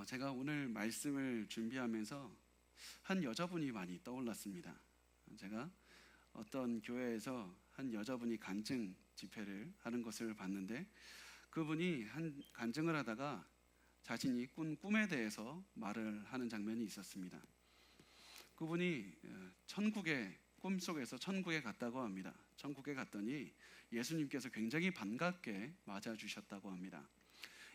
제가 오늘 말씀을 준비하면서 한 여자분이 많이 떠올랐습니다. 제가 어떤 교회에서 한 여자분이 간증 집회를 하는 것을 봤는데, 그분이 한 간증을 하다가 자신이 꾼 꿈에 대해서 말을 하는 장면이 있었습니다. 그분이 천국에, 꿈속에서 천국에 갔다고 합니다. 천국에 갔더니 예수님께서 굉장히 반갑게 맞아주셨다고 합니다.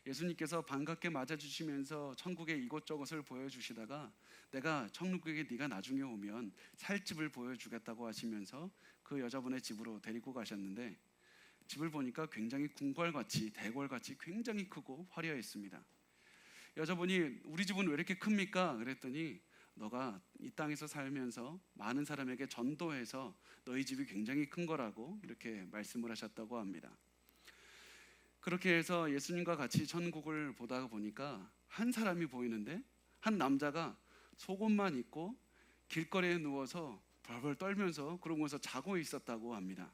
예수님께서 반갑게 맞아주시면서 천국의 이곳저곳을 보여주시다가, 내가 천국에 네가 나중에 오면 살 집을 보여주겠다고 하시면서 그 여자분의 집으로 데리고 가셨는데, 집을 보니까 굉장히 궁궐같이, 대궐같이 굉장히 크고 화려했습니다. 여자분이 우리 집은 왜 이렇게 큽니까? 그랬더니, 너가 이 땅에서 살면서 많은 사람에게 전도해서 너희 집이 굉장히 큰 거라고 이렇게 말씀을 하셨다고 합니다. 그렇게 해서 예수님과 같이 천국을 보다가 보니까 한 사람이 보이는데, 한 남자가 속옷만 입고 길거리에 누워서 벌벌 떨면서 그러면서 자고 있었다고 합니다.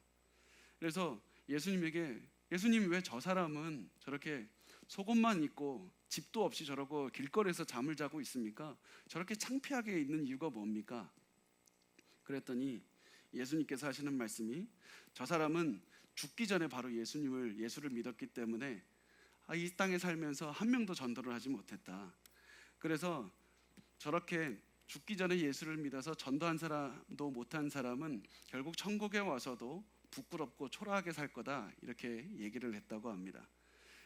그래서 예수님에게, 예수님, 왜 저 사람은 저렇게 속옷만 입고 집도 없이 저러고 길거리에서 잠을 자고 있습니까? 저렇게 창피하게 있는 이유가 뭡니까? 그랬더니 예수님께서 하시는 말씀이, 저 사람은 죽기 전에 바로 예수를 믿었기 때문에 이 땅에 살면서 한 명도 전도를 하지 못했다. 그래서 저렇게 죽기 전에 예수를 믿어서 전도한 사람도 못한 사람은 결국 천국에 와서도 부끄럽고 초라하게 살 거다, 이렇게 얘기를 했다고 합니다.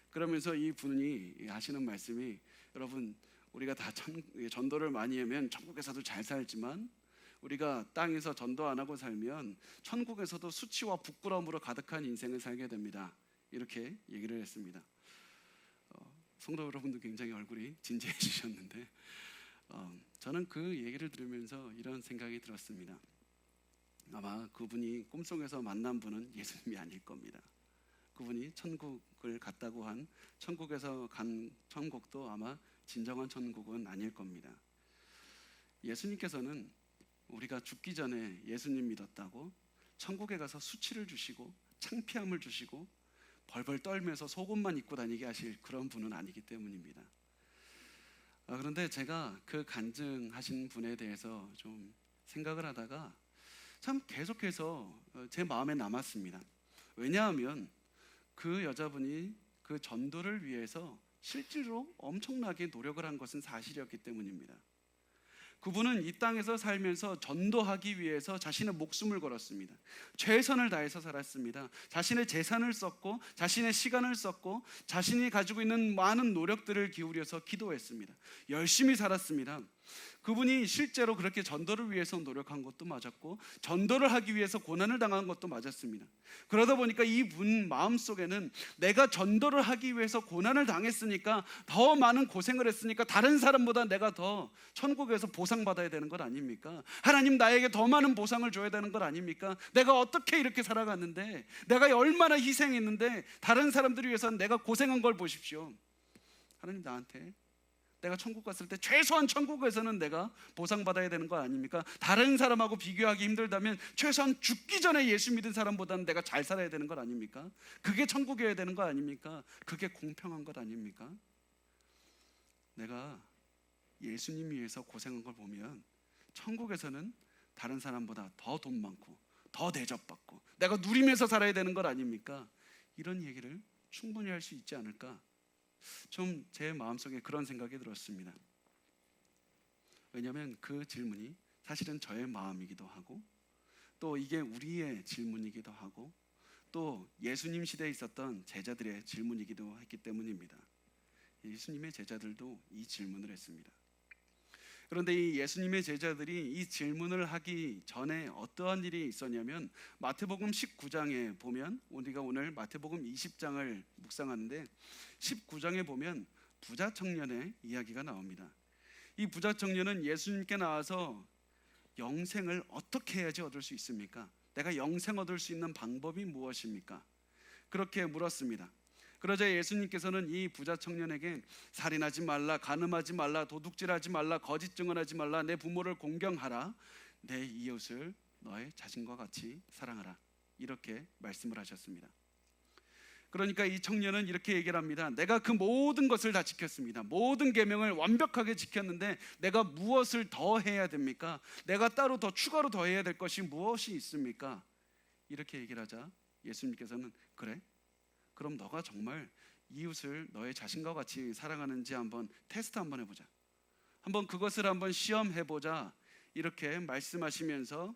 그러면서 이 분이 하시는 말씀이, 여러분, 우리가 다 전도를 많이 하면 천국에서도 잘 살지만, 우리가 땅에서 전도 안 하고 살면 천국에서도 수치와 부끄러움으로 가득한 인생을 살게 됩니다, 이렇게 얘기를 했습니다. 성도 여러분도 굉장히 얼굴이 진지해지셨는데, 저는 그 얘기를 들으면서 이런 생각이 들었습니다. 아마 그분이 꿈속에서 만난 분은 예수님이 아닐 겁니다. 그분이 천국을 갔다고 한, 천국에서 간 천국도 아마 진정한 천국은 아닐 겁니다. 예수님께서는 우리가 죽기 전에 예수님 믿었다고 천국에 가서 수치를 주시고 창피함을 주시고 벌벌 떨면서 속옷만 입고 다니게 하실 그런 분은 아니기 때문입니다. 그런데 제가 그 간증하신 분에 대해서 좀 생각을 하다가 참 계속해서 제 마음에 남았습니다. 왜냐하면 그 여자분이 그 전도를 위해서 실제로 엄청나게 노력을 한 것은 사실이었기 때문입니다. 그분은 이 땅에서 살면서 전도하기 위해서 자신의 목숨을 걸었습니다. 최선을 다해서 살았습니다. 자신의 재산을 썼고, 자신의 시간을 썼고, 자신이 가지고 있는 많은 노력들을 기울여서 기도했습니다. 열심히 살았습니다. 그분이 실제로 그렇게 전도를 위해서 노력한 것도 맞았고, 전도를 하기 위해서 고난을 당한 것도 맞았습니다. 그러다 보니까 이분 마음속에는, 내가 전도를 하기 위해서 고난을 당했으니까, 더 많은 고생을 했으니까 다른 사람보다 내가 더 천국에서 보상받아야 되는 것 아닙니까? 하나님, 나에게 더 많은 보상을 줘야 되는 것 아닙니까? 내가 어떻게 이렇게 살아갔는데, 내가 얼마나 희생했는데 다른 사람들을 위해서 내가 고생한 걸 보십시오. 하나님, 나한테 내가 천국 갔을 때 최소한 천국에서는 내가 보상받아야 되는 거 아닙니까? 다른 사람하고 비교하기 힘들다면 최소한 죽기 전에 예수 믿은 사람보다는 내가 잘 살아야 되는 것 아닙니까? 그게 천국이어야 되는 거 아닙니까? 그게 공평한 것 아닙니까? 내가 예수님 위해서 고생한 걸 보면 천국에서는 다른 사람보다 더 돈 많고 더 대접받고 내가 누리면서 살아야 되는 것 아닙니까? 이런 얘기를 충분히 할 수 있지 않을까? 좀 제 마음속에 그런 생각이 들었습니다. 왜냐하면 그 질문이 사실은 저의 마음이기도 하고, 또 이게 우리의 질문이기도 하고, 또 예수님 시대에 있었던 제자들의 질문이기도 했기 때문입니다. 예수님의 제자들도 이 질문을 했습니다. 그런데 이 예수님의 제자들이 이 질문을 하기 전에 어떠한 일이 있었냐면, 마태복음 19장에 보면, 우리가 오늘 마태복음 20장을 묵상하는데 19장에 보면 부자 청년의 이야기가 나옵니다. 이 부자 청년은 예수님께 나와서 영생을 어떻게 해야지 얻을 수 있습니까? 내가 영생 얻을 수 있는 방법이 무엇입니까? 그렇게 물었습니다. 그러자 예수님께서는 이 부자 청년에게 살인하지 말라, 간음하지 말라, 도둑질하지 말라, 거짓 증언하지 말라, 내 부모를 공경하라, 내 이웃을 너의 자신과 같이 사랑하라, 이렇게 말씀을 하셨습니다. 그러니까 이 청년은 이렇게 얘기를 합니다. 내가 그 모든 것을 다 지켰습니다. 모든 계명을 완벽하게 지켰는데 내가 무엇을 더 해야 됩니까? 내가 따로 더 추가로 더 해야 될 것이 무엇이 있습니까? 이렇게 얘기를 하자 예수님께서는 그래? 그럼 너가 정말 이웃을 너의 자신과 같이 사랑하는지 한번 테스트 한번 해보자. 한번 그것을 한번 시험해보자. 이렇게 말씀하시면서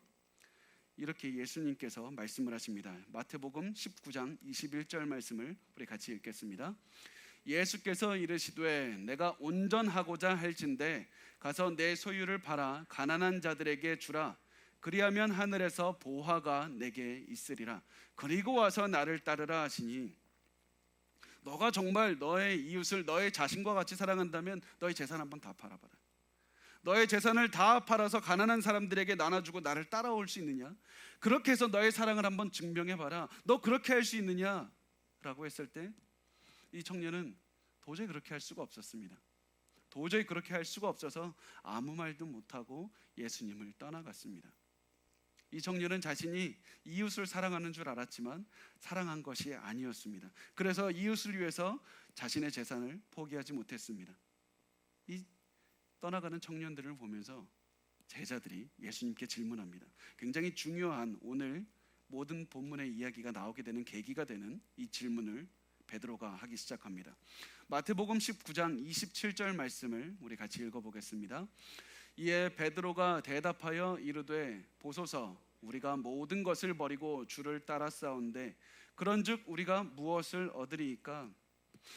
이렇게 예수님께서 말씀을 하십니다. 마태복음 19장 21절 말씀을 우리 같이 읽겠습니다. 예수께서 이르시되 내가 온전하고자 할진대 가서 내 소유를 팔아 가난한 자들에게 주라. 그리하면 하늘에서 보화가 내게 있으리라. 그리고 와서 나를 따르라 하시니, 너가 정말 너의 이웃을 너의 자신과 같이 사랑한다면 너의 재산 한번 다 팔아봐라. 너의 재산을 다 팔아서 가난한 사람들에게 나눠주고 나를 따라올 수 있느냐? 그렇게 해서 너의 사랑을 한번 증명해봐라. 너 그렇게 할 수 있느냐? 라고 했을 때 이 청년은 도저히 그렇게 할 수가 없었습니다. 도저히 그렇게 할 수가 없어서 아무 말도 못하고 예수님을 떠나갔습니다. 이 청년은 자신이 이웃을 사랑하는 줄 알았지만 사랑한 것이 아니었습니다. 그래서 이웃을 위해서 자신의 재산을 포기하지 못했습니다. 이 떠나가는 청년들을 보면서 제자들이 예수님께 질문합니다. 굉장히 중요한 오늘 모든 본문의 이야기가 나오게 되는 계기가 되는 이 질문을 베드로가 하기 시작합니다. 마태복음 19장 27절 말씀을 우리 같이 읽어보겠습니다. 이에 베드로가 대답하여 이르되 보소서 우리가 모든 것을 버리고 주를 따랐사온데 그런즉 우리가 무엇을 얻으리이까?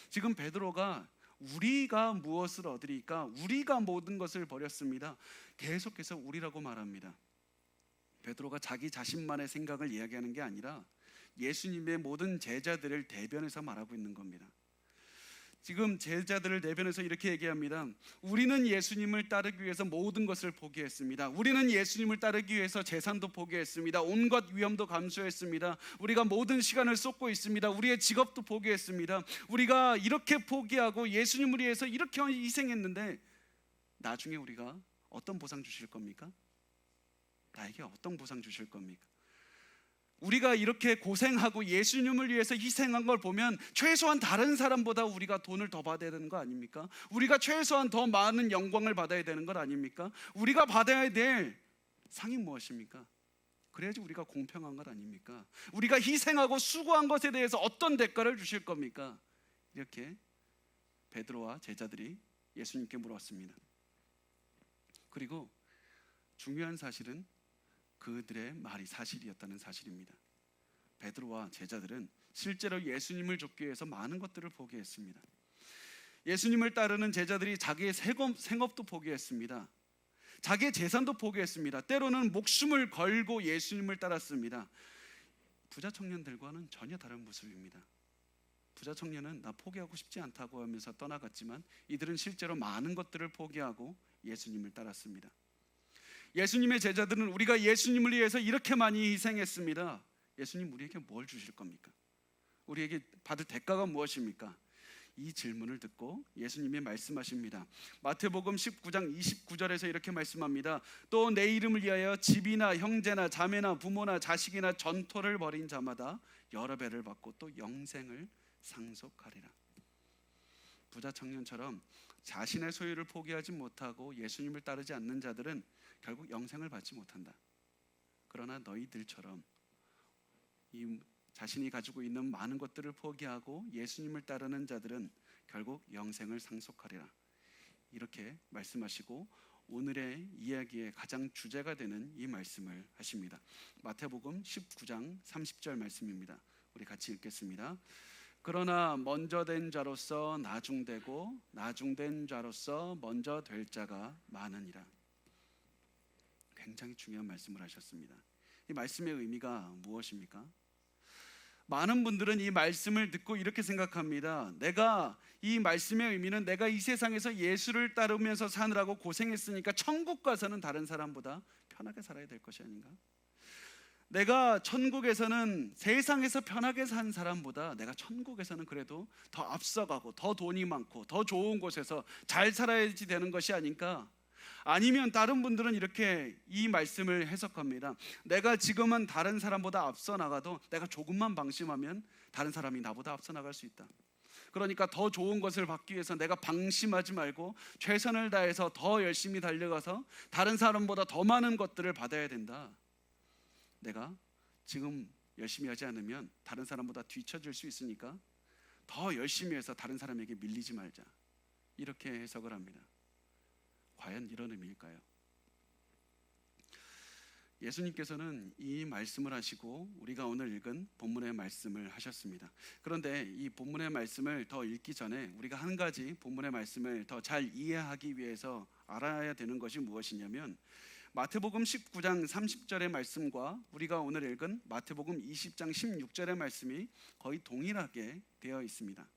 지금 베드로가 우리가 무엇을 얻으리까? 우리가 모든 것을 버렸습니다. 계속해서 우리라고 말합니다. 베드로가 자기 자신만의 생각을 이야기하는 게 아니라 예수님의 모든 제자들을 대변해서 말하고 있는 겁니다. 지금 제자들을 대변해서 이렇게 얘기합니다. 우리는 예수님을 따르기 위해서 모든 것을 포기했습니다. 우리는 예수님을 따르기 위해서 재산도 포기했습니다. 온갖 위험도 감수했습니다. 우리가 모든 시간을 쏟고 있습니다. 우리의 직업도 포기했습니다. 우리가 이렇게 포기하고 예수님을 위해서 이렇게 희생했는데 나중에 우리가 어떤 보상 주실 겁니까? 나에게 어떤 보상 주실 겁니까? 우리가 이렇게 고생하고 예수님을 위해서 희생한 걸 보면 최소한 다른 사람보다 우리가 돈을 더 받아야 되는 거 아닙니까? 우리가 최소한 더 많은 영광을 받아야 되는 것 아닙니까? 우리가 받아야 될 상이 무엇입니까? 그래야지 우리가 공평한 것 아닙니까? 우리가 희생하고 수고한 것에 대해서 어떤 대가를 주실 겁니까? 이렇게 베드로와 제자들이 예수님께 물었습니다. 그리고 중요한 사실은 그들의 말이 사실이었다는 사실입니다. 베드로와 제자들은 실제로 예수님을 좇기 위해서 많은 것들을 포기했습니다. 예수님을 따르는 제자들이 자기의 생업도 포기했습니다. 자기의 재산도 포기했습니다. 때로는 목숨을 걸고 예수님을 따랐습니다. 부자 청년들과는 전혀 다른 모습입니다. 부자 청년은 나 포기하고 싶지 않다고 하면서 떠나갔지만 이들은 실제로 많은 것들을 포기하고 예수님을 따랐습니다. 예수님의 제자들은 우리가 예수님을 위해서 이렇게 많이 희생했습니다. 예수님 우리에게 뭘 주실 겁니까? 우리에게 받을 대가가 무엇입니까? 이 질문을 듣고 예수님이 말씀하십니다. 마태복음 19장 29절에서 이렇게 말씀합니다. 또 내 이름을 위하여 집이나 형제나 자매나 부모나 자식이나 전토를 벌인 자마다 여러 배를 받고 또 영생을 상속하리라. 부자 청년처럼 자신의 소유를 포기하지 못하고 예수님을 따르지 않는 자들은 결국 영생을 받지 못한다. 그러나 너희들처럼 이 자신이 가지고 있는 많은 것들을 포기하고 예수님을 따르는 자들은 결국 영생을 상속하리라. 이렇게 말씀하시고 오늘의 이야기의 가장 주제가 되는 이 말씀을 하십니다. 마태복음 19장 30절 말씀입니다. 우리 같이 읽겠습니다. 그러나 먼저 된 자로서 나중되고 나중된 자로서 먼저 될 자가 많으니라. 굉장히 중요한 말씀을 하셨습니다. 이 말씀의 의미가 무엇입니까? 많은 분들은 이 말씀을 듣고 이렇게 생각합니다. 내가 이 말씀의 의미는 내가 이 세상에서 예수를 따르면서 사느라고 고생했으니까 천국 가서는 다른 사람보다 편하게 살아야 될 것이 아닌가? 내가 천국에서는 세상에서 편하게 산 사람보다 내가 천국에서는 그래도 더 앞서가고 더 돈이 많고 더 좋은 곳에서 잘 살아야지 되는 것이 아닌가? 아니면 다른 분들은 이렇게 이 말씀을 해석합니다. 내가 지금은 다른 사람보다 앞서 나가도 내가 조금만 방심하면 다른 사람이 나보다 앞서 나갈 수 있다. 그러니까 더 좋은 것을 받기 위해서 내가 방심하지 말고 최선을 다해서 더 열심히 달려가서 다른 사람보다 더 많은 것들을 받아야 된다. 내가 지금 열심히 하지 않으면 다른 사람보다 뒤처질 수 있으니까 더 열심히 해서 다른 사람에게 밀리지 말자. 이렇게 해석을 합니다. 과연 이런 의미일까요? 예수님께서는 이 말씀을 하시고 우리가 오늘 읽은 본문의 말씀을 하셨습니다. 그런데 이 본문의 말씀을 더 읽기 전에 우리가 한 가지 본문의 말씀을 더 잘 이해하기 위해서 알아야 되는 것이 무엇이냐면 마태복음 19장 30절의 말씀과 우리가 오늘 읽은 마태복음 20장 16절의 말씀이 거의 동일하게 되어 있습니다.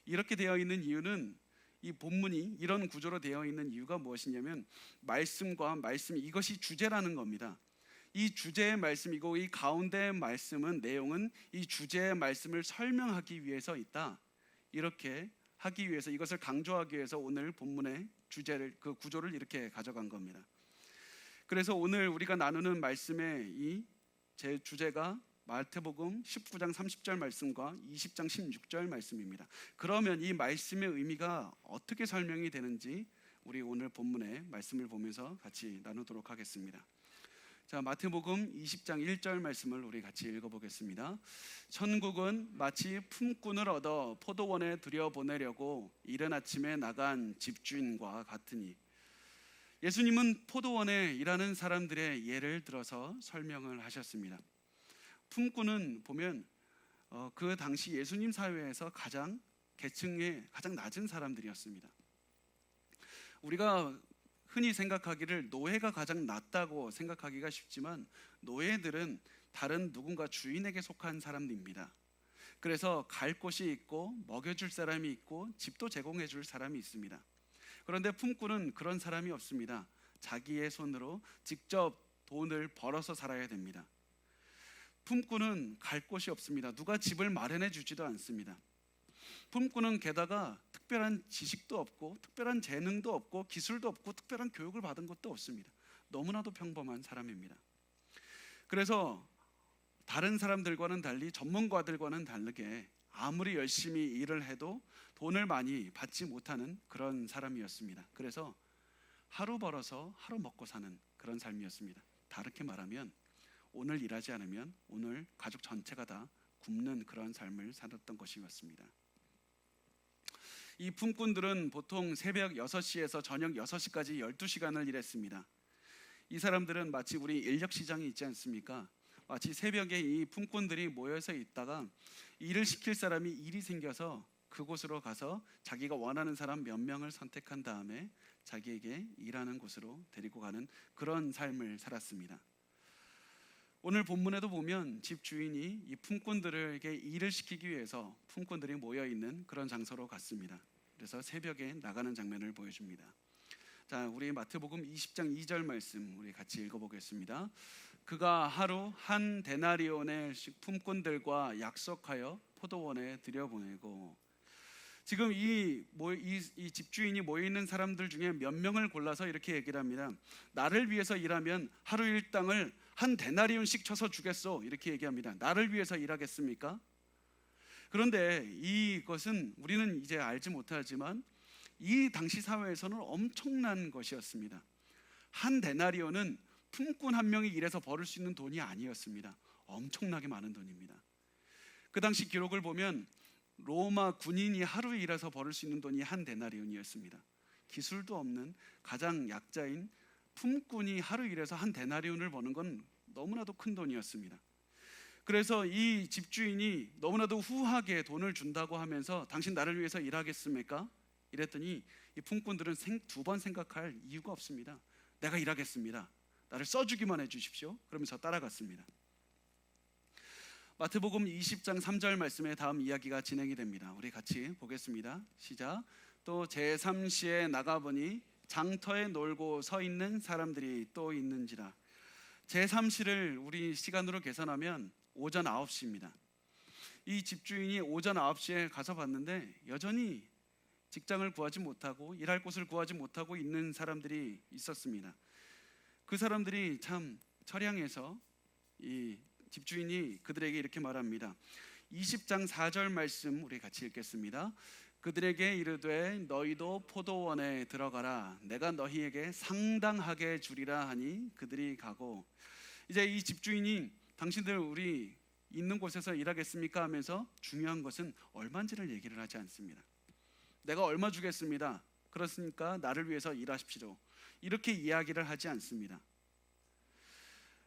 이렇게 되어 있는 이유는 이 본문이 이런 구조로 되어 있는 이유가 무엇이냐면 말씀과 말씀, 이것이 주제라는 겁니다. 이 주제의 말씀이고 이 가운데의 말씀은, 내용은 이 주제의 말씀을 설명하기 위해서 있다. 이렇게 하기 위해서, 이것을 강조하기 위해서 오늘 본문의 주제를, 그 구조를 이렇게 가져간 겁니다. 그래서 오늘 우리가 나누는 말씀의 이 제 주제가 마태복음 19장 30절 말씀과 20장 16절 말씀입니다. 그러면 이 말씀의 의미가 어떻게 설명이 되는지 우리 오늘 본문의 말씀을 보면서 같이 나누도록 하겠습니다. 자, 마태복음 20장 1절 말씀을 우리 같이 읽어보겠습니다. 천국은 마치 품꾼을 얻어 포도원에 들여보내려고 이른 아침에 나간 집주인과 같으니. 예수님은 포도원에 일하는 사람들의 예를 들어서 설명을 하셨습니다. 품꾼은 보면 그 당시 예수님 사회에서 가장 계층의 가장 낮은 사람들이었습니다. 우리가 흔히 생각하기를 노예가 가장 낮다고 생각하기가 쉽지만 노예들은 다른 누군가 주인에게 속한 사람들입니다. 그래서 갈 곳이 있고 먹여줄 사람이 있고 집도 제공해줄 사람이 있습니다. 그런데 품꾼은 그런 사람이 없습니다. 자기의 손으로 직접 돈을 벌어서 살아야 됩니다. 품꾼은 갈 곳이 없습니다. 누가 집을 마련해 주지도 않습니다. 품꾼은 게다가 특별한 지식도 없고 특별한 재능도 없고 기술도 없고 특별한 교육을 받은 것도 없습니다. 너무나도 평범한 사람입니다. 그래서 다른 사람들과는 달리, 전문가들과는 다르게 아무리 열심히 일을 해도 돈을 많이 받지 못하는 그런 사람이었습니다. 그래서 하루 벌어서 하루 먹고 사는 그런 삶이었습니다. 다르게 말하면 오늘 일하지 않으면 오늘 가족 전체가 다 굶는 그런 삶을 살았던 것이었습니다. 이 품꾼들은 보통 새벽 6시에서 저녁 6시까지 12시간을 일했습니다. 이 사람들은 마치 우리 인력시장이 있지 않습니까? 마치 새벽에 이 품꾼들이 모여서 있다가 일을 시킬 사람이 일이 생겨서 그곳으로 가서 자기가 원하는 사람 몇 명을 선택한 다음에 자기에게 일하는 곳으로 데리고 가는 그런 삶을 살았습니다. 오늘 본문에도 보면 집주인이 이 품꾼들에게 일을 시키기 위해서 품꾼들이 모여있는 그런 장소로 갔습니다. 그래서 새벽에 나가는 장면을 보여줍니다. 자, 우리 마태복음 20장 2절 말씀 우리 같이 읽어보겠습니다. 그가 하루 한 데나리온의 품꾼들과 약속하여 포도원에 들여보내고. 지금 이 집주인이 모여있는 사람들 중에 몇 명을 골라서 이렇게 얘기를 합니다. 나를 위해서 일하면 하루 일당을 한 데나리온씩 쳐서 주겠소, 이렇게 얘기합니다. 나를 위해서 일하겠습니까? 그런데 이것은 우리는 이제 알지 못하지만 이 당시 사회에서는 엄청난 것이었습니다. 한 데나리온은 품꾼 한 명이 일해서 벌을 수 있는 돈이 아니었습니다. 엄청나게 많은 돈입니다. 그 당시 기록을 보면 로마 군인이 하루 일해서 벌을 수 있는 돈이 한 데나리온이었습니다. 기술도 없는 가장 약자인 품꾼이 하루 일해서 한 데나리온을 버는 건 너무나도 큰 돈이었습니다. 그래서 이 집주인이 너무나도 후하게 돈을 준다고 하면서 당신 나를 위해서 일하겠습니까? 이랬더니 이 품꾼들은 두 번 생각할 이유가 없습니다. 내가 일하겠습니다. 나를 써주기만 해주십시오. 그러면서 따라갔습니다. 마태복음 20장 3절 말씀에 다음 이야기가 진행이 됩니다. 우리 같이 보겠습니다. 시작. 또 제3시에 나가보니 장터에 놀고 서 있는 사람들이 또 있는지라. 제3시를 우리 시간으로 계산하면 오전 9시입니다. 이 집주인이 오전 9시에 가서 봤는데 여전히 직장을 구하지 못하고 일할 곳을 구하지 못하고 있는 사람들이 있었습니다. 그 사람들이 참 처량해서 이 집주인이 그들에게 이렇게 말합니다. 20장 4절 말씀 우리 같이 읽겠습니다. 그들에게 이르되 너희도 포도원에 들어가라. 내가 너희에게 상당하게 주리라 하니 그들이 가고, 이제 이 집주인이 당신들 우리 있는 곳에서 일하겠습니까 하면서 중요한 것은 얼마인지를 얘기를 하지 않습니다. 내가 얼마 주겠습니다. 그렇으니까 나를 위해서 일하십시오. 이렇게 이야기를 하지 않습니다.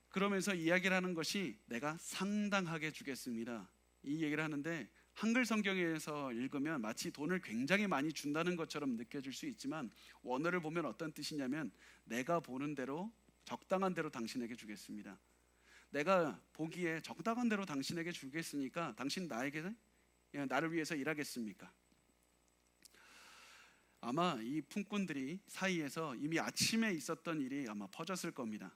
그러면서 이야기를 하는 것이 내가 상당하게 주겠습니다. 이 얘기를 하는데 한글 성경에서 읽으면 마치 돈을 굉장히 많이 준다는 것처럼 느껴질 수 있지만 원어를 보면 어떤 뜻이냐면 내가 보는 대로 적당한 대로 당신에게 주겠습니다. 내가 보기에 적당한 대로 당신에게 주겠으니까 당신 나를 위해서 일하겠습니까? 아마 이 품꾼들이 사이에서 이미 아침에 있었던 일이 아마 퍼졌을 겁니다.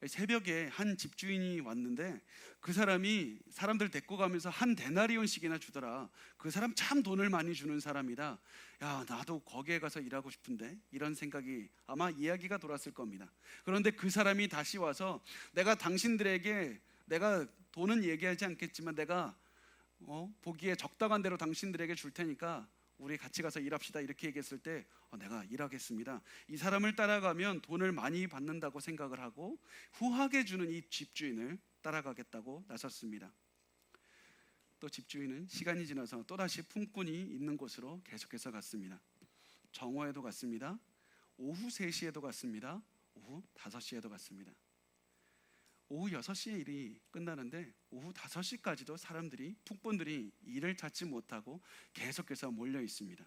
새벽에 한 집주인이 왔는데 그 사람이 사람들 데리고 가면서 한 데나리온씩이나 주더라. 그 사람 참 돈을 많이 주는 사람이다. 야, 나도 거기에 가서 일하고 싶은데, 이런 생각이 아마 이야기가 돌았을 겁니다. 그런데 그 사람이 다시 와서 내가 당신들에게, 내가 돈은 얘기하지 않겠지만 내가 보기에 적당한 대로 당신들에게 줄 테니까 우리 같이 가서 일합시다, 이렇게 얘기했을 때 내가 일하겠습니다. 이 사람을 따라가면 돈을 많이 받는다고 생각을 하고 후하게 주는 이 집주인을 따라가겠다고 나섰습니다. 또 집주인은 시간이 지나서 또다시 품꾼이 있는 곳으로 계속해서 갔습니다. 정오에도 갔습니다. 오후 3시에도 갔습니다. 오후 5시에도 갔습니다. 오후 6시에 일이 끝나는데 오후 5시까지도 품꾼들이 일을 찾지 못하고 계속해서 몰려 있습니다.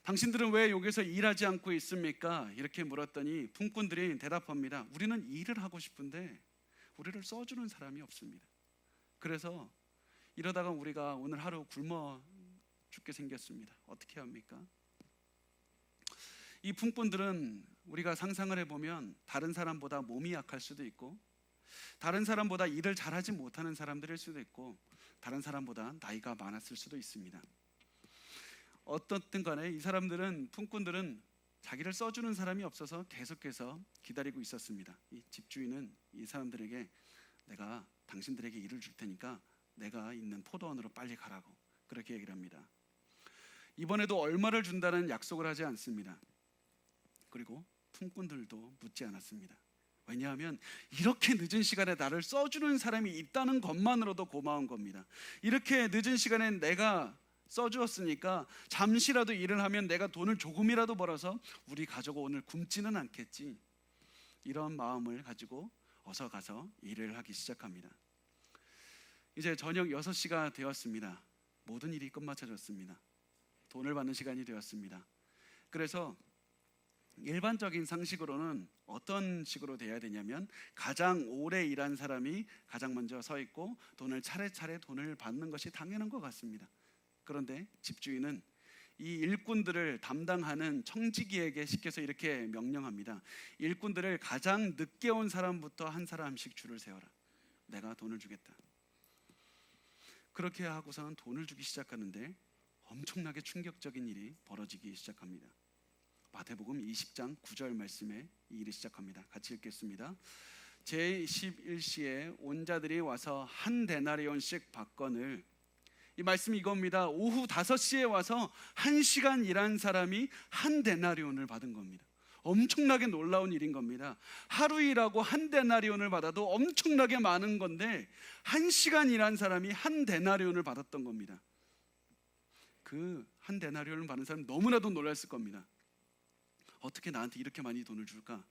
당신들은 왜 여기서 일하지 않고 있습니까? 이렇게 물었더니 품꾼들이 대답합니다. 우리는 일을 하고 싶은데 우리를 써주는 사람이 없습니다. 그래서 이러다가 우리가 오늘 하루 굶어 죽게 생겼습니다. 어떻게 합니까? 이 품꾼들은 우리가 상상을 해보면 다른 사람보다 몸이 약할 수도 있고, 다른 사람보다 일을 잘하지 못하는 사람들일 수도 있고, 다른 사람보다 나이가 많았을 수도 있습니다. 어떻든 간에 이 품꾼들은 자기를 써주는 사람이 없어서 계속해서 기다리고 있었습니다. 이 집주인은 이 사람들에게 내가 당신들에게 일을 줄 테니까 내가 있는 포도원으로 빨리 가라고 그렇게 얘기를 합니다. 이번에도 얼마를 준다는 약속을 하지 않습니다. 그리고 품꾼들도 묻지 않았습니다. 왜냐하면 이렇게 늦은 시간에 나를 써주는 사람이 있다는 것만으로도 고마운 겁니다. 이렇게 늦은 시간에 내가 써주었으니까 잠시라도 일을 하면 내가 돈을 조금이라도 벌어서 우리 가족 오늘 굶지는 않겠지, 이런 마음을 가지고 어서 가서 일을 하기 시작합니다. 이제 저녁 6시가 되었습니다. 모든 일이 끝마쳐졌습니다. 돈을 받는 시간이 되었습니다. 그래서 일반적인 상식으로는 어떤 식으로 돼야 되냐면 가장 오래 일한 사람이 가장 먼저 서 있고 돈을 차례차례 돈을 받는 것이 당연한 것 같습니다. 그런데 집주인은 이 일꾼들을 담당하는 청지기에게 시켜서 이렇게 명령합니다. 일꾼들을 가장 늦게 온 사람부터 한 사람씩 줄을 세워라. 내가 돈을 주겠다. 그렇게 하고서는 돈을 주기 시작하는데 엄청나게 충격적인 일이 벌어지기 시작합니다. 마태복음 20장 9절 말씀에 이 일이 시작합니다. 같이 읽겠습니다. 제11시에 온 자들이 와서 한 데나리온씩 받거늘. 이 말씀이 이겁니다. 오후 5시에 와서 1시간 일한 사람이 한 데나리온을 받은 겁니다. 엄청나게 놀라운 일인 겁니다. 하루 일하고 한 데나리온을 받아도 엄청나게 많은 건데 1시간 일한 사람이 한 데나리온을 받았던 겁니다. 그 한 데나리온을 받은 사람 너무나도 놀랐을 겁니다. 어떻게 나한테 이렇게 많이 돈을 줄까?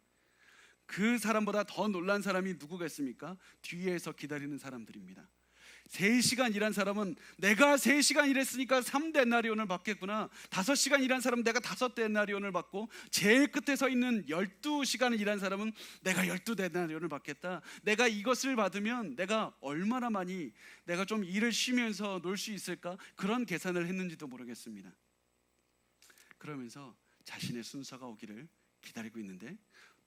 그 사람보다 더 놀란 사람이 누구겠습니까? 뒤에서 기다리는 사람들입니다. 3시간 일한 사람은 내가 3시간 일했으니까 3데나리온을 받겠구나. 5시간 일한 사람은 내가 5데나리온을 받고, 제일 끝에 서 있는 12시간을 일한 사람은 내가 12데나리온을 받겠다. 내가 이것을 받으면 내가 얼마나 많이, 내가 좀 일을 쉬면서 놀 수 있을까? 그런 계산을 했는지도 모르겠습니다. 그러면서 자신의 순서가 오기를 기다리고 있는데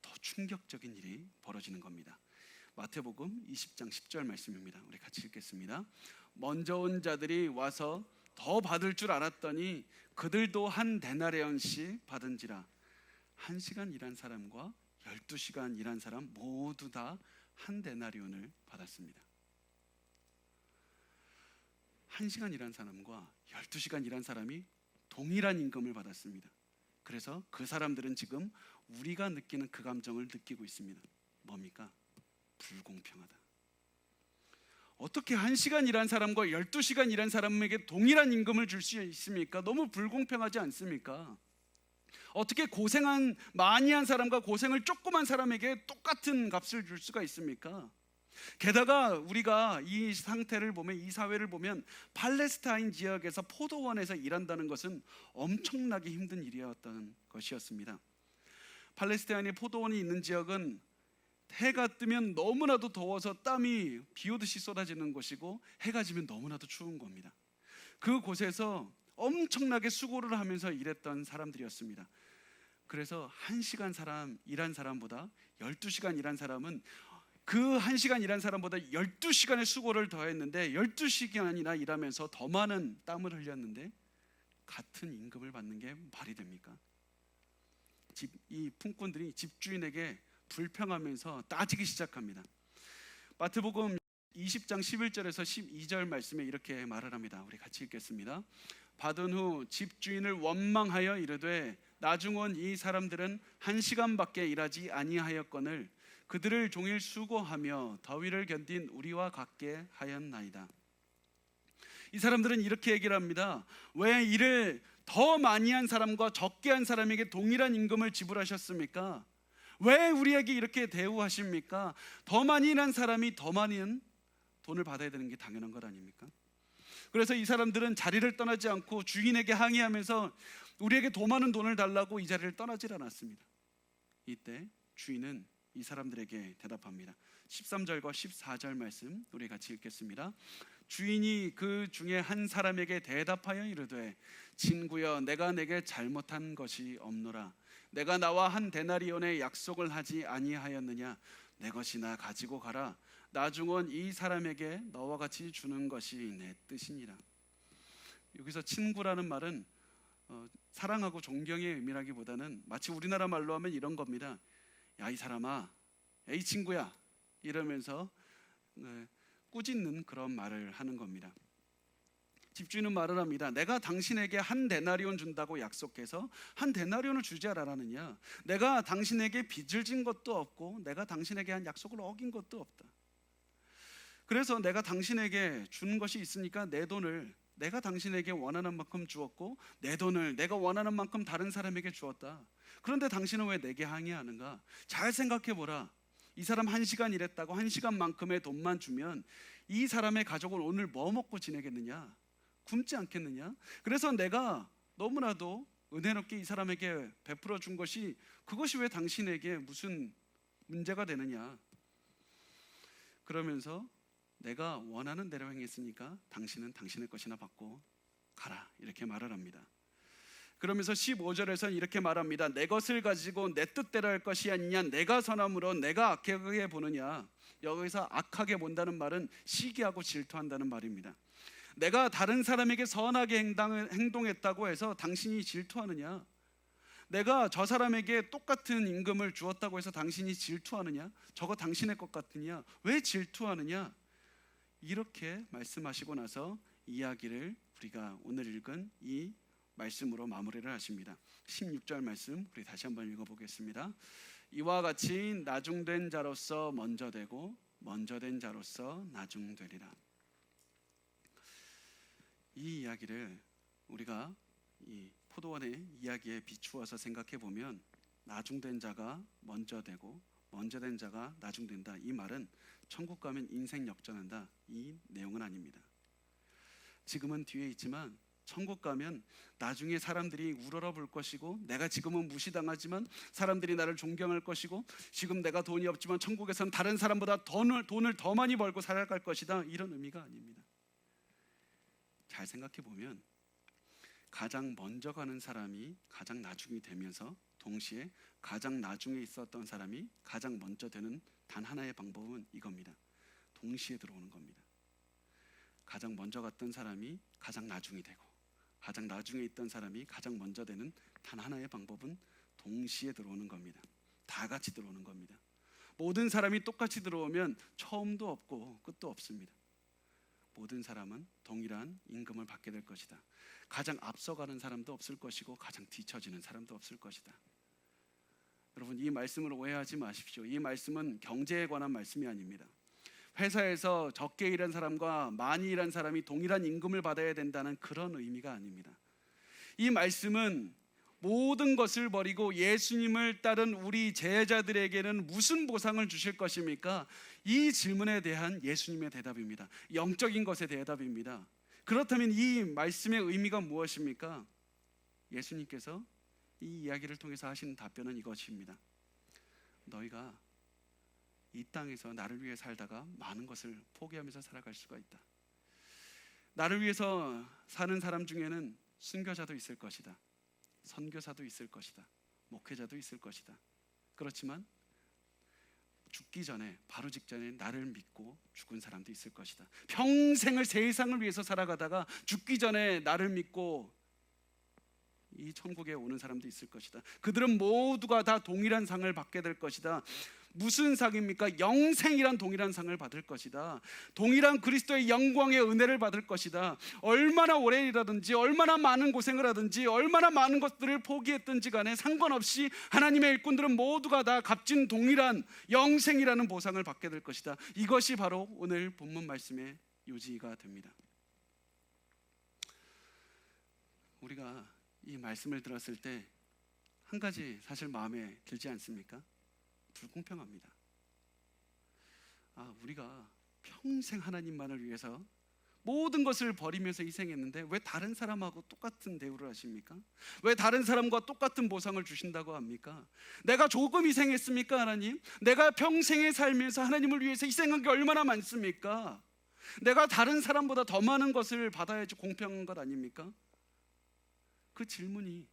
더 충격적인 일이 벌어지는 겁니다. 마태복음 20장 10절 말씀입니다. 우리 같이 읽겠습니다. 먼저 온 자들이 와서 더 받을 줄 알았더니 그들도 한 데나리온씩 받은지라. 1시간 일한 사람과 12시간 일한 사람 모두 다 한 데나리온을 받았습니다. 1시간 일한 사람과 12시간 일한 사람이 동일한 임금을 받았습니다. 그래서 그 사람들은 지금 우리가 느끼는 그 감정을 느끼고 있습니다. 뭡니까? 불공평하다. 어떻게 1시간 일한 사람과 12시간 일한 사람에게 동일한 임금을 줄 수 있습니까? 너무 불공평하지 않습니까? 어떻게 고생한 많이 한 사람과 고생을 조금 한 사람에게 똑같은 값을 줄 수가 있습니까? 게다가 우리가 이 상태를 보면, 이 사회를 보면 팔레스타인 지역에서 포도원에서 일한다는 것은 엄청나게 힘든 일이었던 것이었습니다. 팔레스타인의 포도원이 있는 지역은 해가 뜨면 너무나도 더워서 땀이 비 오듯이 쏟아지는 곳이고, 해가 지면 너무나도 추운 겁니다. 그곳에서 엄청나게 수고를 하면서 일했던 사람들이었습니다. 그래서 1시간 일한 사람보다 12시간 일한 사람은 그 1시간 일한 사람보다 12시간의 수고를 더했는데, 12시간이나 일하면서 더 많은 땀을 흘렸는데 같은 임금을 받는 게 말이 됩니까? 이 품꾼들이 집주인에게 불평하면서 따지기 시작합니다. 마태복음 20장 11절에서 12절 말씀에 이렇게 말을 합니다. 우리 같이 읽겠습니다. 받은 후 집주인을 원망하여 이르되 나중온 이 사람들은 1시간밖에 일하지 아니하였거늘 그들을 종일 수고하며 더위를 견딘 우리와 같게 하였나이다. 이 사람들은 이렇게 얘기를 합니다. 왜 일을 더 많이 한 사람과 적게 한 사람에게 동일한 임금을 지불하셨습니까? 왜 우리에게 이렇게 대우하십니까? 더 많이 일한 사람이 더 많은 돈을 받아야 되는 게 당연한 것 아닙니까? 그래서 이 사람들은 자리를 떠나지 않고 주인에게 항의하면서 우리에게 더 많은 돈을 달라고 이 자리를 떠나질 않았습니다. 이때 주인은 이 사람들에게 대답합니다. 13절과 14절 말씀 우리 같이 읽겠습니다. 주인이 그 중에 한 사람에게 대답하여 이르되 친구여, 내가 내게 잘못한 것이 없노라. 내가 나와 한 데나리온의 약속을 하지 아니하였느냐? 내 것이나 가지고 가라. 나중은 이 사람에게 너와 같이 주는 것이 내 뜻이니라. 여기서 친구라는 말은 사랑하고 존경의 의미라기보다는 마치 우리나라 말로 하면 이런 겁니다. 야, 이 사람아, 야, 이 친구야, 이러면서 꾸짖는 그런 말을 하는 겁니다. 집주인은 말을 합니다. 내가 당신에게 한 데나리온 준다고 약속해서 한 데나리온을 주지 않았느냐? 내가 당신에게 빚을 진 것도 없고 내가 당신에게 한 약속을 어긴 것도 없다. 그래서 내가 당신에게 준 것이 있으니까 내 돈을 내가 당신에게 원하는 만큼 주었고 내 돈을 내가 원하는 만큼 다른 사람에게 주었다. 그런데 당신은 왜 내게 항의하는가? 잘 생각해보라. 이 사람 1시간 일했다고 1시간만큼의 돈만 주면 이 사람의 가족은 오늘 뭐 먹고 지내겠느냐? 굶지 않겠느냐? 그래서 내가 너무나도 은혜롭게 이 사람에게 베풀어 준 것이 그것이 왜 당신에게 무슨 문제가 되느냐? 그러면서 내가 원하는 대로 행했으니까 당신은 당신의 것이나 받고 가라, 이렇게 말을 합니다. 그러면서 15절에서는 이렇게 말합니다. 내 것을 가지고 내 뜻대로 할 것이 아니냐? 내가 선함으로 내가 악하게 보느냐? 여기서 악하게 본다는 말은 시기하고 질투한다는 말입니다. 내가 다른 사람에게 선하게 행동했다고 해서 당신이 질투하느냐? 내가 저 사람에게 똑같은 임금을 주었다고 해서 당신이 질투하느냐? 저거 당신의 것 같으냐? 왜 질투하느냐? 이렇게 말씀하시고 나서 이야기를 우리가 오늘 읽은 이 말씀으로 마무리를 하십니다. 16절 말씀 우리 다시 한번 읽어보겠습니다. 이와 같이 나중된 자로서 먼저 되고 먼저 된 자로서 나중되리라. 이 이야기를 우리가 이 포도원의 이야기에 비추어서 생각해 보면 나중된 자가 먼저 되고 먼저 된 자가 나중된다, 이 말은 천국 가면 인생 역전한다, 이 내용은 아닙니다. 지금은 뒤에 있지만 천국 가면 나중에 사람들이 우러러 볼 것이고 내가 지금은 무시당하지만 사람들이 나를 존경할 것이고 지금 내가 돈이 없지만 천국에서는 다른 사람보다 돈을 더 많이 벌고 살아갈 것이다, 이런 의미가 아닙니다. 잘 생각해 보면 가장 먼저 가는 사람이 가장 나중이 되면서 동시에 가장 나중에 있었던 사람이 가장 먼저 되는 단 하나의 방법은 이겁니다. 동시에 들어오는 겁니다. 가장 먼저 갔던 사람이 가장 나중이 되고 가장 나중에 있던 사람이 가장 먼저 되는 단 하나의 방법은 동시에 들어오는 겁니다. 다 같이 들어오는 겁니다. 모든 사람이 똑같이 들어오면 처음도 없고 끝도 없습니다. 모든 사람은 동일한 임금을 받게 될 것이다. 가장 앞서가는 사람도 없을 것이고 가장 뒤처지는 사람도 없을 것이다. 여러분, 이 말씀을 오해하지 마십시오. 이 말씀은 경제에 관한 말씀이 아닙니다. 회사에서 적게 일한 사람과 많이 일한 사람이 동일한 임금을 받아야 된다는 그런 의미가 아닙니다. 이 말씀은 모든 것을 버리고 예수님을 따른 우리 제자들에게는 무슨 보상을 주실 것입니까? 이 질문에 대한 예수님의 대답입니다. 영적인 것의 대답입니다. 그렇다면 이 말씀의 의미가 무엇입니까? 예수님께서 이 이야기를 통해서 하시는 답변은 이것입니다. 너희가 이 땅에서 나를 위해 살다가 많은 것을 포기하면서 살아갈 수가 있다. 나를 위해서 사는 사람 중에는 순교자도 있을 것이다. 선교사도 있을 것이다. 목회자도 있을 것이다. 그렇지만 죽기 전에, 바로 직전에 나를 믿고 죽은 사람도 있을 것이다. 평생을 세상을 위해서 살아가다가 죽기 전에 나를 믿고 이 천국에 오는 사람도 있을 것이다. 그들은 모두가 다 동일한 상을 받게 될 것이다. 무슨 상입니까? 영생이란 동일한 상을 받을 것이다. 동일한 그리스도의 영광의 은혜를 받을 것이다. 얼마나 오래 일하든지, 얼마나 많은 고생을 하든지, 얼마나 많은 것들을 포기했든지 간에 상관없이 하나님의 일꾼들은 모두가 다 값진 동일한 영생이라는 보상을 받게 될 것이다. 이것이 바로 오늘 본문 말씀의 요지가 됩니다. 우리가 이 말씀을 들었을 때 한 가지 사실 마음에 들지 않습니까? 불공평합니다. 우리가 평생 하나님만을 위해서 모든 것을 버리면서 희생했는데 왜 다른 사람하고 똑같은 대우를 하십니까? 왜 다른 사람과 똑같은 보상을 주신다고 합니까? 내가 조금 희생했습니까, 하나님? 내가 평생에 살면서 하나님을 위해서 희생한 게 얼마나 많습니까? 내가 다른 사람보다 더 많은 것을 받아야지 공평한 것 아닙니까? 그 질문이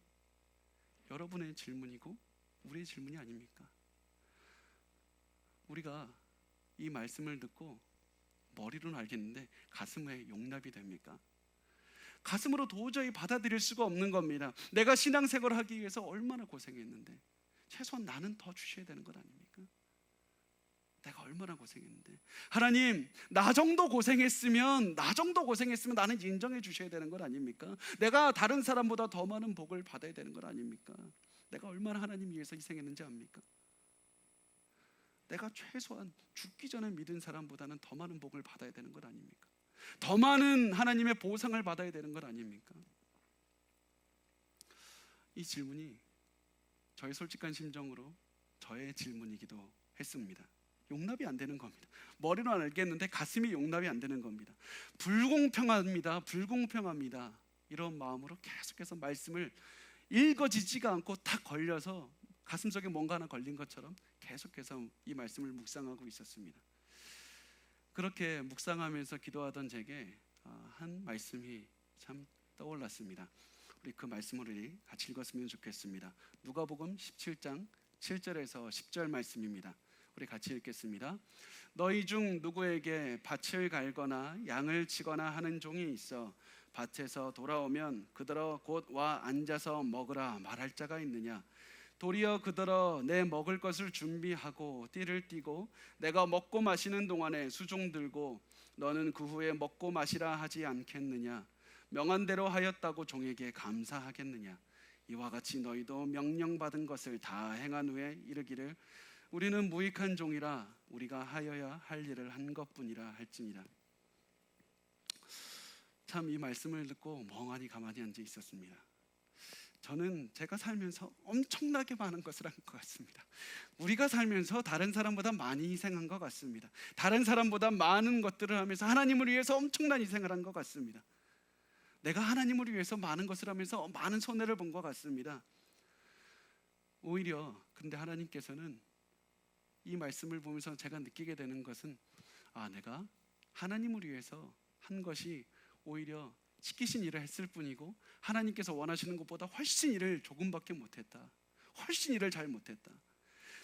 여러분의 질문이고 우리의 질문이 아닙니까? 우리가 이 말씀을 듣고 머리로는 알겠는데 가슴에 용납이 됩니까? 가슴으로 도저히 받아들일 수가 없는 겁니다. 내가 신앙생활을 하기 위해서 얼마나 고생했는데 최소한 나는 더 주셔야 되는 것 아닙니까? 내가 얼마나 고생했는데 하나님, 나 정도 고생했으면 나는 인정해 주셔야 되는 것 아닙니까? 내가 다른 사람보다 더 많은 복을 받아야 되는 것 아닙니까? 내가 얼마나 하나님 위해서 희생했는지 압니까? 내가 최소한 죽기 전에 믿은 사람보다는 더 많은 복을 받아야 되는 것 아닙니까? 더 많은 하나님의 보상을 받아야 되는 것 아닙니까? 이 질문이 저의 솔직한 심정으로 저의 질문이기도 했습니다. 용납이 안 되는 겁니다. 머리로는 알겠는데 가슴이 용납이 안 되는 겁니다. 불공평합니다. 불공평합니다. 이런 마음으로 계속해서 말씀을 읽어지지가 않고 딱 걸려서 가슴속에 뭔가 하나 걸린 것처럼 계속해서 이 말씀을 묵상하고 있었습니다. 그렇게 묵상하면서 기도하던 제게 한 말씀이 참 떠올랐습니다. 우리 그 말씀을 우리 같이 읽었으면 좋겠습니다. 누가복음 17장 7절에서 10절 말씀입니다. 우리 같이 읽겠습니다. 너희 중 누구에게 밭을 갈거나 양을 치거나 하는 종이 있어 밭에서 돌아오면 그더러 곧 와 앉아서 먹으라 말할 자가 있느냐? 도리어 그더러 내 먹을 것을 준비하고 띠를 띠고 내가 먹고 마시는 동안에 수종 들고 너는 그 후에 먹고 마시라 하지 않겠느냐? 명한 대로 하였다고 종에게 감사하겠느냐? 이와 같이 너희도 명령받은 것을 다 행한 후에 이르기를 우리는 무익한 종이라 우리가 하여야 할 일을 한 것뿐이라 할지니라. 참 이 말씀을 듣고 멍하니 가만히 앉아 있었습니다. 저는 제가 살면서 엄청나게 많은 것을 한 것 같습니다. 우리가 살면서 다른 사람보다 많이 희생한 것 같습니다. 다른 사람보다 많은 것들을 하면서 하나님을 위해서 엄청난 희생을 한 것 같습니다. 내가 하나님을 위해서 많은 것을 하면서 많은 손해를 본 것 같습니다. 오히려 근데 하나님께서는 이 말씀을 보면서 제가 느끼게 되는 것은 내가 하나님을 위해서 한 것이 오히려 시키신 일을 했을 뿐이고 하나님께서 원하시는 것보다 훨씬 일을 조금밖에 못했다. 훨씬 일을 잘 못했다.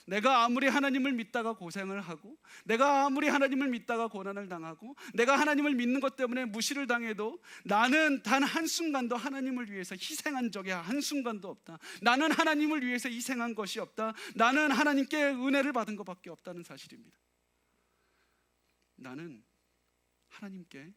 내가 아무리 하나님을 믿다가 고생을 하고 내가 아무리 하나님을 믿다가 고난을 당하고 내가 하나님을 믿는 것 때문에 무시를 당해도 나는 단 한순간도 하나님을 위해서 희생한 적이 한순간도 없다. 나는 하나님을 위해서 희생한 것이 없다. 나는 하나님께 은혜를 받은 것밖에 없다는 사실입니다. 나는 하나님께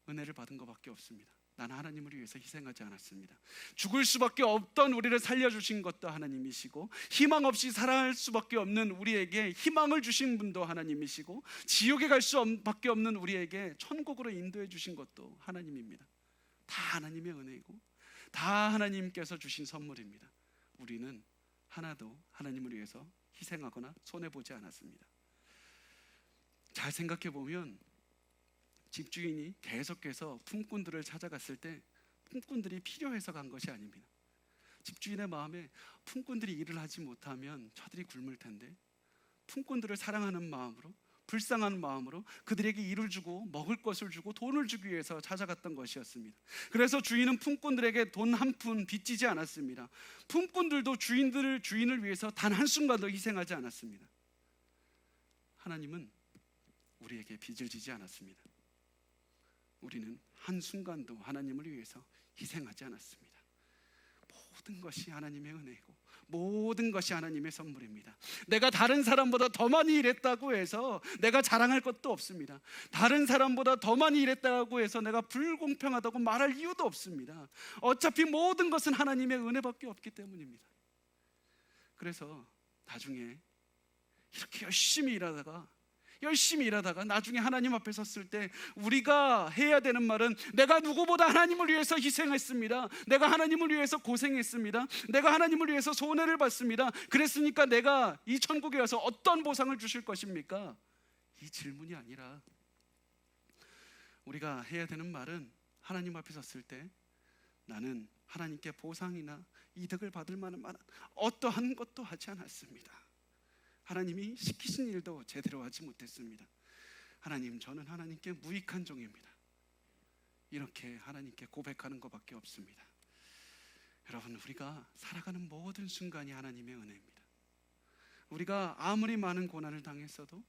은혜를 받은 것밖에 없습니다. 나는 하나님을 위해서 희생하지 않았습니다. 죽을 수밖에 없던 우리를 살려주신 것도 하나님이시고, 희망 없이 살아갈 수밖에 없는 우리에게 희망을 주신 분도 하나님이시고, 지옥에 갈 수밖에 없는 우리에게 천국으로 인도해 주신 것도 하나님입니다. 다 하나님의 은혜이고 다 하나님께서 주신 선물입니다. 우리는 하나도 하나님을 위해서 희생하거나 손해보지 않았습니다. 잘 생각해 보면 집주인이 계속해서 품꾼들을 찾아갔을 때 품꾼들이 필요해서 간 것이 아닙니다. 집주인의 마음에 품꾼들이 일을 하지 못하면 저들이 굶을 텐데, 품꾼들을 사랑하는 마음으로, 불쌍한 마음으로 그들에게 일을 주고 먹을 것을 주고 돈을 주기 위해서 찾아갔던 것이었습니다. 그래서 주인은 품꾼들에게 돈 한 푼 빚지지 않았습니다. 품꾼들도 주인을 위해서 단 한순간도 희생하지 않았습니다. 하나님은 우리에게 빚을 지지 않았습니다. 우리는 한순간도 하나님을 위해서 희생하지 않았습니다. 모든 것이 하나님의 은혜이고 모든 것이 하나님의 선물입니다. 내가 다른 사람보다 더 많이 일했다고 해서 내가 자랑할 것도 없습니다. 다른 사람보다 더 많이 일했다고 해서 내가 불공평하다고 말할 이유도 없습니다. 어차피 모든 것은 하나님의 은혜밖에 없기 때문입니다. 그래서 나중에 이렇게 열심히 일하다가 나중에 하나님 앞에 섰을 때 우리가 해야 되는 말은, 내가 누구보다 하나님을 위해서 희생했습니다. 내가 하나님을 위해서 고생했습니다. 내가 하나님을 위해서 손해를 봤습니다. 그랬으니까 내가 이 천국에 와서 어떤 보상을 주실 것입니까? 이 질문이 아니라 우리가 해야 되는 말은, 하나님 앞에 섰을 때 나는 하나님께 보상이나 이득을 받을 만한 어떠한 것도 하지 않았습니다. 하나님이 시키신 일도 제대로 하지 못했습니다. 하나님, 저는 하나님께 무익한 종입니다. 이렇게 하나님께 고백하는 것밖에 없습니다. 여러분, 우리가 살아가는 모든 순간이 하나님의 은혜입니다. 우리가 아무리 많은 고난을 당했어도,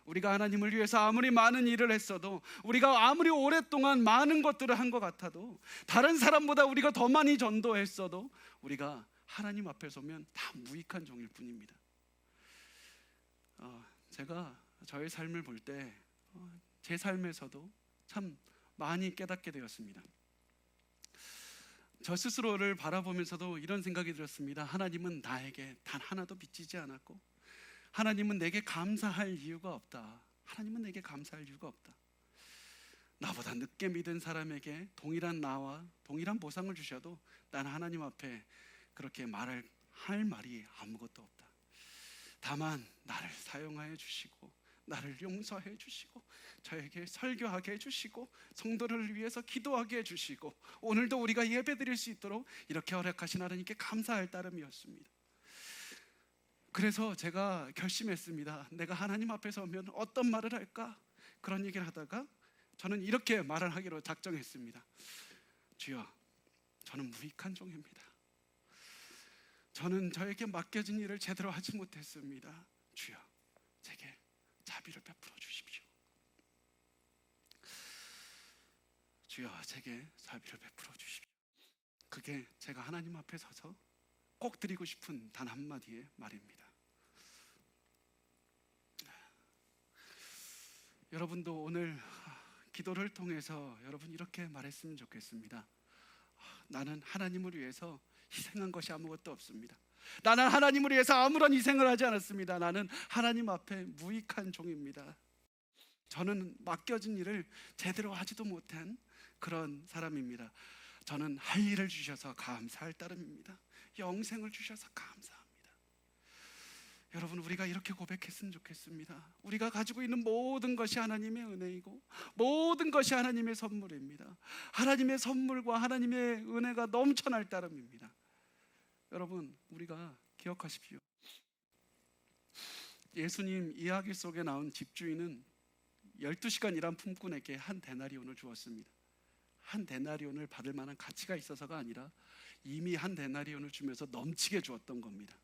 우리가 하나님을 위해서 아무리 많은 일을 했어도, 우리가 아무리 오랫동안 많은 것들을 한 것 같아도, 다른 사람보다 우리가 더 많이 전도했어도 우리가 하나님 앞에 서면 다 무익한 종일 뿐입니다. 제가 저의 삶을 볼 때 제 삶에서도 참 많이 깨닫게 되었습니다. 저 스스로를 바라보면서도 이런 생각이 들었습니다. 하나님은 나에게 단 하나도 빚지지 않았고, 하나님은 내게 감사할 이유가 없다. 하나님은 내게 감사할 이유가 없다. 나보다 늦게 믿은 사람에게 동일한 나와 동일한 보상을 주셔도 나는 하나님 앞에 그렇게 할 말이 아무것도 없다. 다만 나를 사용하여 주시고, 나를 용서해 주시고, 저에게 설교하게 해주시고, 성도를 위해서 기도하게 해주시고, 오늘도 우리가 예배드릴 수 있도록 이렇게 허락하신 하나님께 감사할 따름이었습니다. 그래서 제가 결심했습니다. 내가 하나님 앞에 서면 어떤 말을 할까? 그런 얘기를 하다가 저는 이렇게 말을 하기로 작정했습니다. 주여, 저는 무익한 종입니다. 저는 저에게 맡겨진 일을 제대로 하지 못했습니다. 주여, 제게 자비를 베풀어 주십시오. 주여, 제게 자비를 베풀어 주십시오. 그게 제가 하나님 앞에 서서 꼭 드리고 싶은 단 한마디의 말입니다. 여러분도 오늘 기도를 통해서 여러분 이렇게 말했으면 좋겠습니다. 나는 하나님을 위해서 희생한 것이 아무것도 없습니다. 나는 하나님을 위해서 아무런 희생을 하지 않았습니다. 나는 하나님 앞에 무익한 종입니다. 저는 맡겨진 일을 제대로 하지도 못한 그런 사람입니다. 저는 할 일을 주셔서 감사할 따름입니다. 영생을 주셔서 감사합니다. 여러분, 우리가 이렇게 고백했으면 좋겠습니다. 우리가 가지고 있는 모든 것이 하나님의 은혜이고 모든 것이 하나님의 선물입니다. 하나님의 선물과 하나님의 은혜가 넘쳐날 따름입니다. 여러분, 우리가 기억하십시오. 예수님 이야기 속에 나온 집주인은 12시간 일한 품꾼에게 한 데나리온을 주었습니다. 한 데나리온을 받을 만한 가치가 있어서가 아니라 이미 한 데나리온을 주면서 넘치게 주었던 겁니다.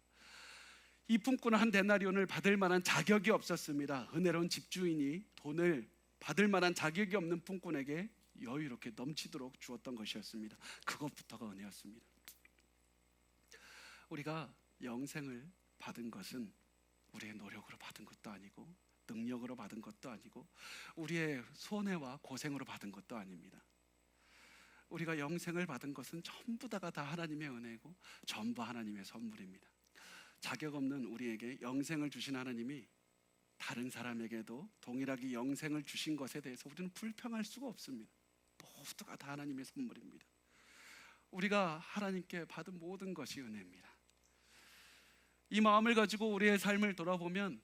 이 품꾼은 한 데나리온을 받을 만한 자격이 없었습니다. 은혜로운 집주인이 돈을 받을 만한 자격이 없는 품꾼에게 여유롭게 넘치도록 주었던 것이었습니다. 그것부터가 은혜였습니다. 우리가 영생을 받은 것은 우리의 노력으로 받은 것도 아니고 능력으로 받은 것도 아니고 우리의 손해와 고생으로 받은 것도 아닙니다. 우리가 영생을 받은 것은 전부 다가 다 하나님의 은혜고 전부 하나님의 선물입니다. 자격 없는 우리에게 영생을 주신 하나님이 다른 사람에게도 동일하게 영생을 주신 것에 대해서 우리는 불평할 수가 없습니다. 모두가 다 하나님의 선물입니다. 우리가 하나님께 받은 모든 것이 은혜입니다. 이 마음을 가지고 우리의 삶을 돌아보면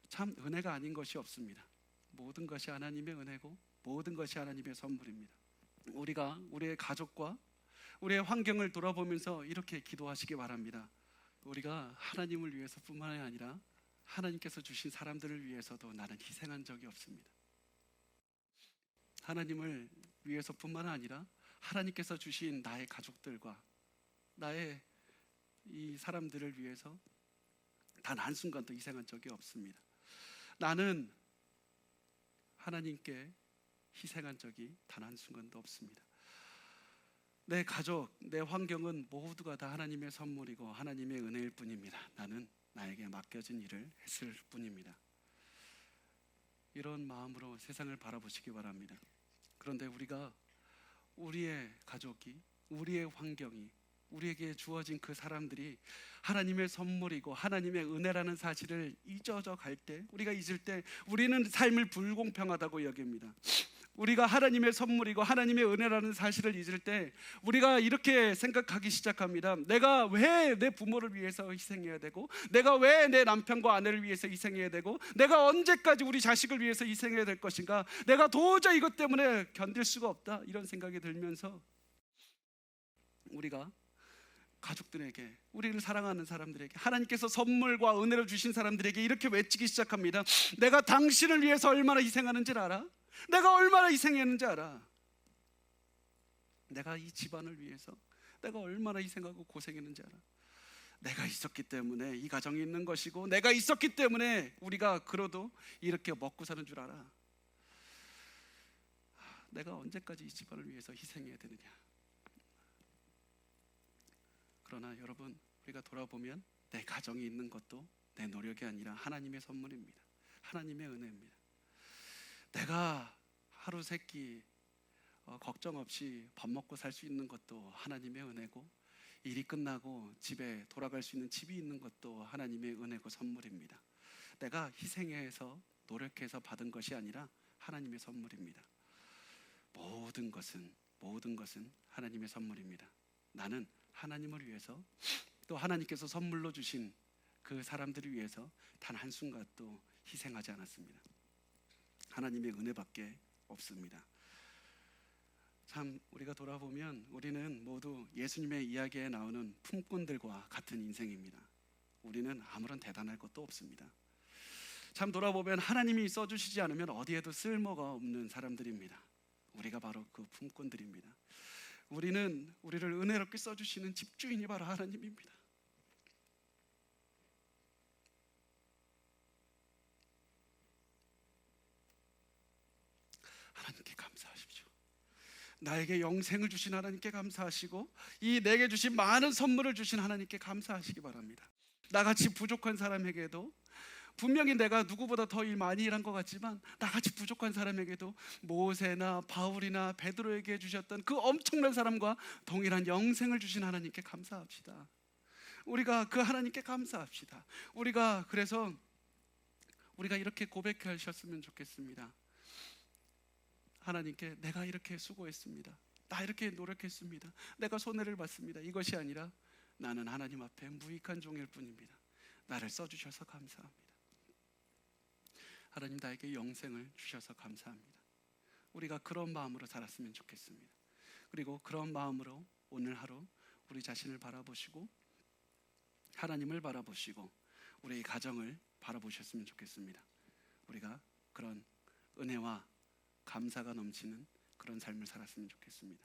참 은혜가 아닌 것이 없습니다. 모든 것이 하나님의 은혜고 모든 것이 하나님의 선물입니다. 우리가 우리의 가족과 우리의 환경을 돌아보면서 이렇게 기도하시기 바랍니다. 우리가 하나님을 위해서뿐만 아니라 하나님께서 주신 사람들을 위해서도 나는 희생한 적이 없습니다. 하나님을 위해서뿐만 아니라 하나님께서 주신 나의 가족들과 나의 이 사람들을 위해서 단 한순간도 희생한 적이 없습니다. 나는 하나님께 희생한 적이 단 한순간도 없습니다. 내 가족, 내 환경은 모두가 다 하나님의 선물이고 하나님의 은혜일 뿐입니다. 나는 나에게 맡겨진 일을 했을 뿐입니다. 이런 마음으로 세상을 바라보시기 바랍니다. 그런데 우리가 우리의 가족이, 우리의 환경이, 우리에게 주어진 그 사람들이 하나님의 선물이고 하나님의 은혜라는 사실을 잊어져 갈 때, 우리가 잊을 때 우리는 삶을 불공평하다고 여깁니다. 우리가 하나님의 선물이고 하나님의 은혜라는 사실을 잊을 때 우리가 이렇게 생각하기 시작합니다. 내가 왜 내 부모를 위해서 희생해야 되고, 내가 왜 내 남편과 아내를 위해서 희생해야 되고, 내가 언제까지 우리 자식을 위해서 희생해야 될 것인가, 내가 도저히 이것 때문에 견딜 수가 없다, 이런 생각이 들면서 우리가 가족들에게, 우리를 사랑하는 사람들에게, 하나님께서 선물과 은혜를 주신 사람들에게 이렇게 외치기 시작합니다. 내가 당신을 위해서 얼마나 희생하는지를 알아? 내가 얼마나 희생했는지 알아? 내가 이 집안을 위해서 내가 얼마나 희생하고 고생했는지 알아? 내가 있었기 때문에 이 가정이 있는 것이고, 내가 있었기 때문에 우리가 그래도 이렇게 먹고 사는 줄 알아? 내가 언제까지 이 집안을 위해서 희생해야 되느냐? 그러나 여러분, 우리가 돌아보면 내 가정이 있는 것도 내 노력이 아니라 하나님의 선물입니다. 하나님의 은혜입니다. 내가 하루 세끼 걱정 없이 밥 먹고 살 수 있는 것도 하나님의 은혜고, 일이 끝나고 집에 돌아갈 수 있는 집이 있는 것도 하나님의 은혜고 선물입니다. 내가 희생해서 노력해서 받은 것이 아니라 하나님의 선물입니다. 모든 것은 하나님의 선물입니다. 나는 하나님을 위해서, 또 하나님께서 선물로 주신 그 사람들을 위해서 단 한순간도 희생하지 않았습니다. 하나님의 은혜밖에 없습니다. 참, 우리가 돌아보면 우리는 모두 예수님의 이야기에 나오는 품꾼들과 같은 인생입니다. 우리는 아무런 대단할 것도 없습니다. 참, 돌아보면 하나님이 써주시지 않으면 어디에도 쓸모가 없는 사람들입니다. 우리가 바로 그 품꾼들입니다. 우리는 우리를 은혜롭게 써주시는 집주인이 바로 하나님입니다. 하나님께 감사하십시오. 나에게 영생을 주신 하나님께 감사하시고, 이 내게 주신 많은 선물을 주신 하나님께 감사하시기 바랍니다. 나같이 부족한 사람에게도, 분명히 내가 누구보다 더 많이 일한 것 같지만 나같이 부족한 사람에게도 모세나 바울이나 베드로에게 주셨던 그 엄청난 사람과 동일한 영생을 주신 하나님께 감사합시다. 우리가 그 하나님께 감사합시다. 그래서 우리가 이렇게 고백하셨으면 좋겠습니다. 하나님께 내가 이렇게 수고했습니다. 나 이렇게 노력했습니다. 내가 손해를 봤습니다. 이것이 아니라 나는 하나님 앞에 무익한 종일 뿐입니다. 나를 써주셔서 감사합니다. 하나님, 나에게 영생을 주셔서 감사합니다. 우리가 그런 마음으로 살았으면 좋겠습니다. 그리고 그런 마음으로 오늘 하루 우리 자신을 바라보시고, 하나님을 바라보시고, 우리의 가정을 바라보셨으면 좋겠습니다. 우리가 그런 은혜와 감사가 넘치는 그런 삶을 살았으면 좋겠습니다.